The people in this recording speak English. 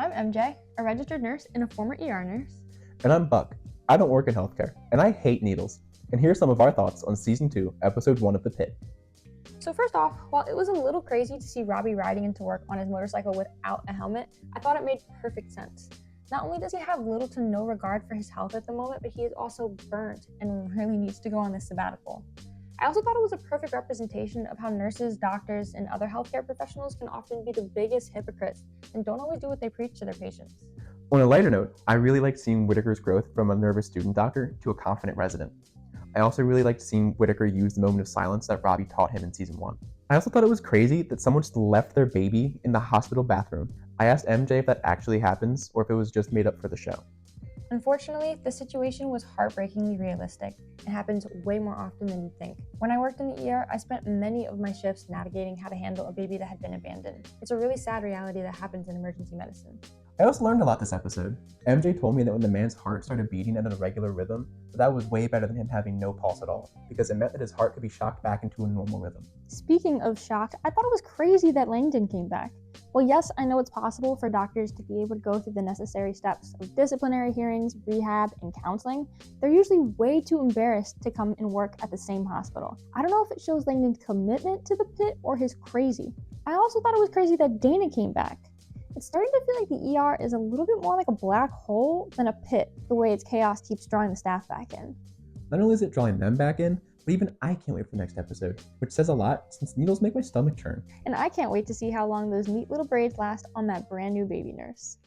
I'm MJ, a registered nurse and a former ER nurse. And I'm Buck. I don't work in healthcare, and I hate needles. And here's some of our thoughts on Season 2, Episode 1 of The Pit. So first off, while it was a little crazy to see Robbie riding into work on his motorcycle without a helmet, I thought it made perfect sense. Not only does he have little to no regard for his health at the moment, but he is also burnt and really needs to go on this sabbatical. I also thought it was a perfect representation of how nurses, doctors, and other healthcare professionals can often be the biggest hypocrites and don't always do what they preach to their patients. On a lighter note, I really liked seeing Whitaker's growth from a nervous student doctor to a confident resident. I also really liked seeing Whitaker use the moment of silence that Robbie taught him in Season 1. I also thought it was crazy that someone just left their baby in the hospital bathroom. I asked MJ if that actually happens or if it was just made up for the show. Unfortunately, the situation was heartbreakingly realistic and happens way more often than you'd think. When I worked in the ER, I spent many of my shifts navigating how to handle a baby that had been abandoned. It's a really sad reality that happens in emergency medicine. I also learned a lot this episode. MJ told me that when the man's heart started beating at a regular rhythm, that was way better than him having no pulse at all, because it meant that his heart could be shocked back into a normal rhythm. Speaking of shock, I thought it was crazy that Langdon came back. Well, yes, I know it's possible for doctors to be able to go through the necessary steps of disciplinary hearings, rehab, and counseling. They're usually way too embarrassed to come and work at the same hospital. I don't know if it shows Langdon's commitment to the pit or his crazy. I also thought it was crazy that Dana came back. It's starting to feel like the ER is a little bit more like a black hole than a pit, the way its chaos keeps drawing the staff back in. Not only is it drawing them back in, but even I can't wait for the next episode, which says a lot since needles make my stomach churn. And I can't wait to see how long those neat little braids last on that brand new baby nurse.